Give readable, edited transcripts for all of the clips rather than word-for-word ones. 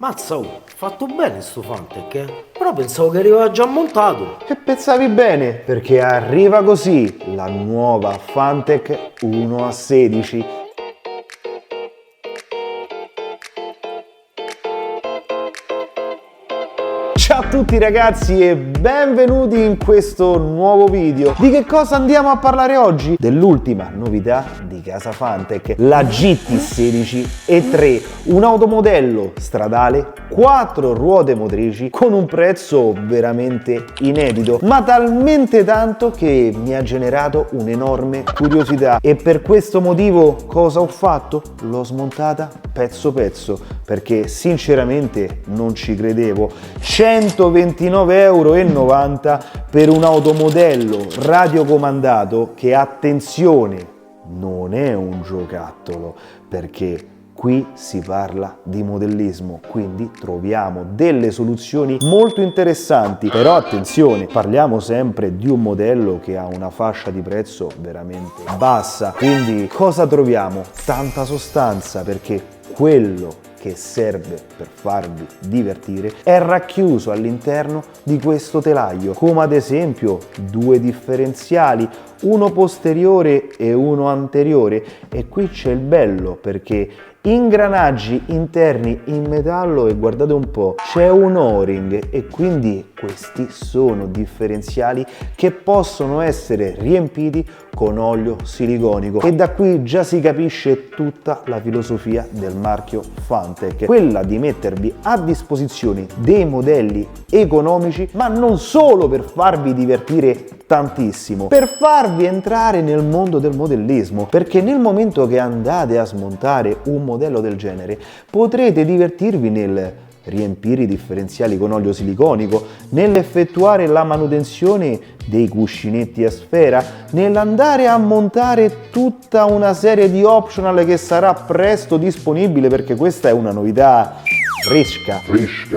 Mazza, fatto bene sto Fantech, però pensavo che arrivava già montato. E pensavi bene, perché arriva così la nuova Fantech 1A16. Ciao a tutti ragazzi e benvenuti in questo nuovo video. Di che cosa andiamo a parlare oggi? Dell'ultima novità di casa Fantech, la GT16 E3, un automodello stradale, 4 ruote motrici con un prezzo veramente inedito, ma talmente tanto che mi ha generato un'enorme curiosità e per questo motivo cosa ho fatto? L'ho smontata pezzo pezzo perché sinceramente non ci credevo. 129,90 € per un automodello radiocomandato che, attenzione, non è un giocattolo, perché qui si parla di modellismo, quindi troviamo delle soluzioni molto interessanti. Però attenzione, parliamo sempre di un modello che ha una fascia di prezzo veramente bassa, quindi cosa troviamo? Tanta sostanza, perché quello che serve per farvi divertire è racchiuso all'interno di questo telaio, come ad esempio 2 differenziali, uno posteriore e uno anteriore, e qui c'è il bello perché ingranaggi interni in metallo e guardate un po', c'è un O-ring e quindi questi sono differenziali che possono essere riempiti con olio siliconico, e da qui già si capisce tutta la filosofia del marchio Fantech, quella di mettervi a disposizione dei modelli economici, ma non solo per farvi divertire tantissimo, per farvi entrare nel mondo del modellismo, perché nel momento che andate a smontare un modello del genere potrete divertirvi nel riempire i differenziali con olio siliconico, nell'effettuare la manutenzione dei cuscinetti a sfera, nell'andare a montare tutta una serie di optional che sarà presto disponibile, perché questa è una novità fresca.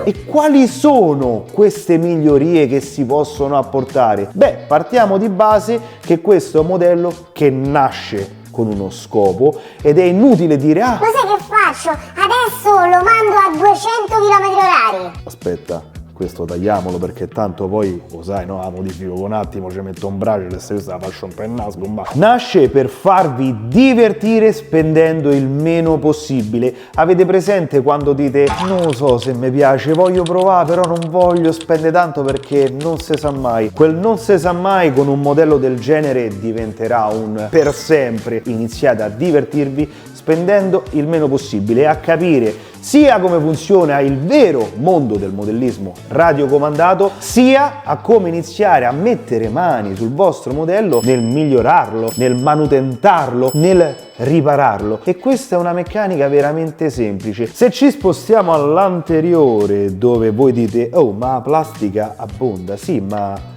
E quali sono queste migliorie che si possono apportare? Beh, partiamo di base che questo è un modello che nasce con uno scopo ed è inutile dire ma sai che faccio? Adesso lo mando a 200 km/h. Aspetta, questo tagliamolo perché tanto poi, lo sai, no? La modifico un attimo, ci metto un brace, e se la faccio un po' in naso, nasce per farvi divertire spendendo il meno possibile. Avete presente quando dite non lo so se mi piace, voglio provare però non voglio spendere tanto perché non si sa mai? Quel non si sa mai con un modello del genere diventerà un per sempre. Iniziate a divertirvi spendendo il meno possibile e a capire sia come funziona il vero mondo del modellismo radiocomandato, sia a come iniziare a mettere mani sul vostro modello nel migliorarlo, nel manutentarlo, nel ripararlo. E questa è una meccanica veramente semplice. Se ci spostiamo all'anteriore, dove voi dite oh, ma la plastica abbonda, sì, ma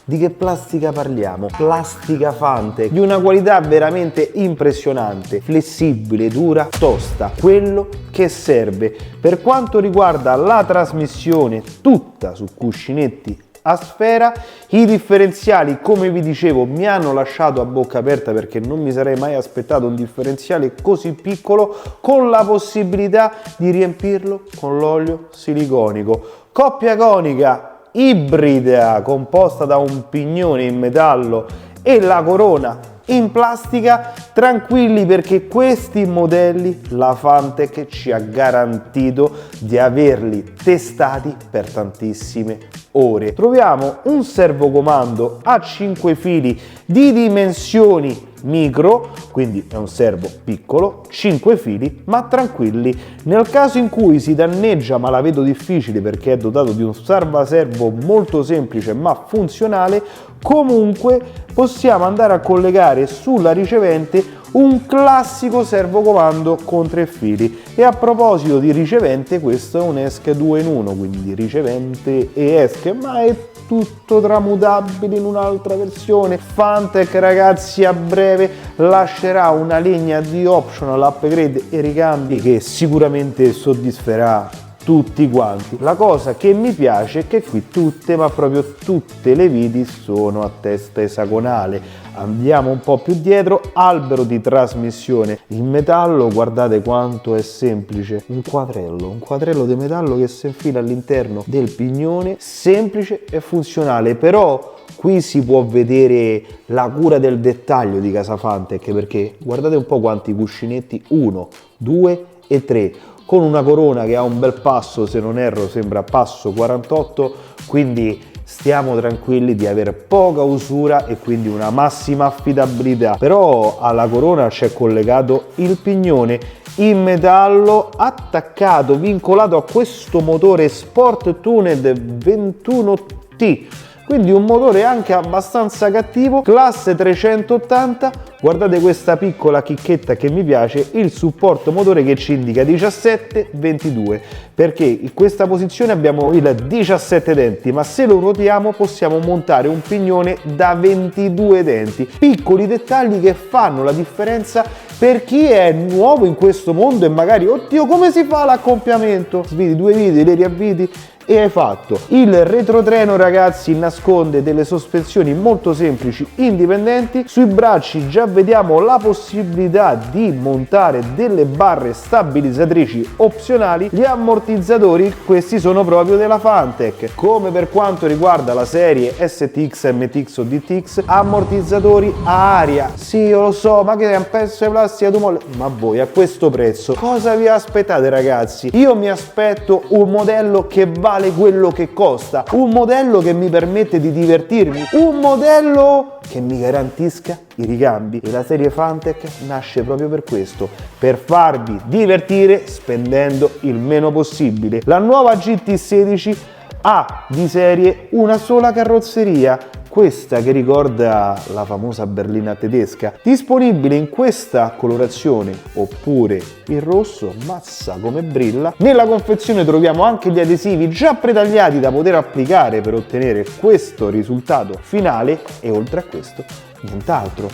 di che plastica parliamo? Plastica Fantech di una qualità veramente impressionante, flessibile, dura, tosta, quello che serve. Per quanto riguarda la trasmissione, tutta su cuscinetti a sfera, i differenziali, come vi dicevo, mi hanno lasciato a bocca aperta perché non mi sarei mai aspettato un differenziale così piccolo, con la possibilità di riempirlo con l'olio siliconico. Coppia conica ibrida composta da un pignone in metallo e la corona in plastica. Tranquilli, perché questi modelli la Fantech ci ha garantito di averli testati per tantissime ore. Troviamo un servocomando a 5 fili di dimensioni micro, quindi è un servo piccolo, 5 fili, ma tranquilli, nel caso in cui si danneggia, ma la vedo difficile perché è dotato di un salvaservo molto semplice ma funzionale, comunque possiamo andare a collegare sulla ricevente un classico servocomando con 3 fili. E a proposito di ricevente, questo è un ESC 2 in 1, quindi ricevente e ESC, ma è tutto tramutabile in un'altra versione. Fantech ragazzi a breve lascerà una linea di optional, upgrade e ricambi che sicuramente soddisferà tutti quanti. La cosa che mi piace è che qui tutte, ma proprio tutte le viti sono a testa esagonale. Andiamo un po' più dietro, albero di trasmissione in metallo, guardate quanto è semplice, un quadrello di metallo che si infila all'interno del pignone, semplice e funzionale, però qui si può vedere la cura del dettaglio di Casafantec, perché guardate un po' quanti cuscinetti, 1, 2 e 3, con una corona che ha un bel passo, se non erro sembra passo 48, quindi stiamo tranquilli di avere poca usura e quindi una massima affidabilità. Però alla corona c'è collegato il pignone in metallo attaccato, vincolato a questo motore Sport Tuned 21T, quindi un motore anche abbastanza cattivo, classe 380. Guardate questa piccola chicchetta che mi piace, il supporto motore che ci indica 17-22, perché in questa posizione abbiamo il 17 denti, ma se lo ruotiamo possiamo montare un pignone da 22 denti. Piccoli dettagli che fanno la differenza per chi è nuovo in questo mondo e magari, oddio, come si fa l'accoppiamento? Sviti due viti, li riavviti e hai fatto. Il retrotreno, ragazzi, nasconde delle sospensioni molto semplici, indipendenti. Sui bracci già vediamo la possibilità di montare delle barre stabilizzatrici opzionali. Gli ammortizzatori, questi sono proprio della Fantech, come per quanto riguarda la serie STX, MTX o DTX, ammortizzatori a aria. Sì, io lo so, ma che è un pezzo di plastica tu molle, ma voi a questo prezzo cosa vi aspettate, ragazzi? Io mi aspetto un modello che vale quello che costa, un modello che mi permette di divertirmi, un modello che mi garantisca i ricambi, e la serie Fantech nasce proprio per questo, per farvi divertire spendendo il meno possibile. La nuova GT16 ha di serie una sola carrozzeria, questa che ricorda la famosa berlina tedesca, disponibile in questa colorazione oppure il rosso, mazza come brilla. Nella confezione troviamo anche gli adesivi già pretagliati da poter applicare per ottenere questo risultato finale, e oltre a questo nient'altro.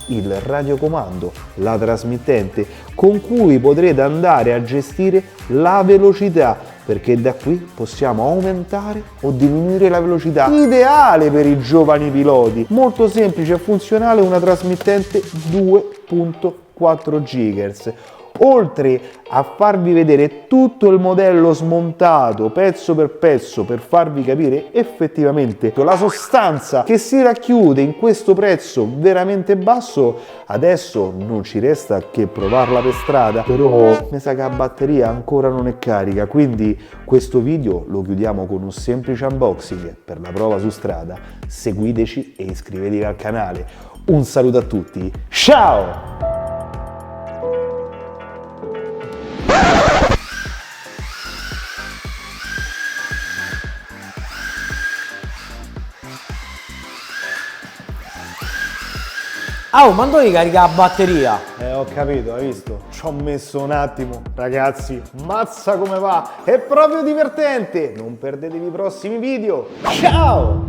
Il radiocomando, la trasmittente con cui potrete andare a gestire la velocità, perché da qui possiamo aumentare o diminuire la velocità, ideale per i giovani piloti. Molto semplice e funzionale, una trasmittente 2.4 GHz. Oltre a farvi vedere tutto il modello smontato pezzo per pezzo per farvi capire effettivamente la sostanza che si racchiude in questo prezzo veramente basso, adesso non ci resta che provarla per strada, però mi sa che la batteria ancora non è carica, quindi questo video lo chiudiamo con un semplice unboxing per la prova su strada. Seguiteci e iscrivetevi al canale. Un saluto a tutti, ciao! Oh, ma devi caricare la batteria? Ho capito, hai visto? Ci ho messo un attimo. Ragazzi, mazza come va! È proprio divertente! Non perdetevi i prossimi video. Ciao!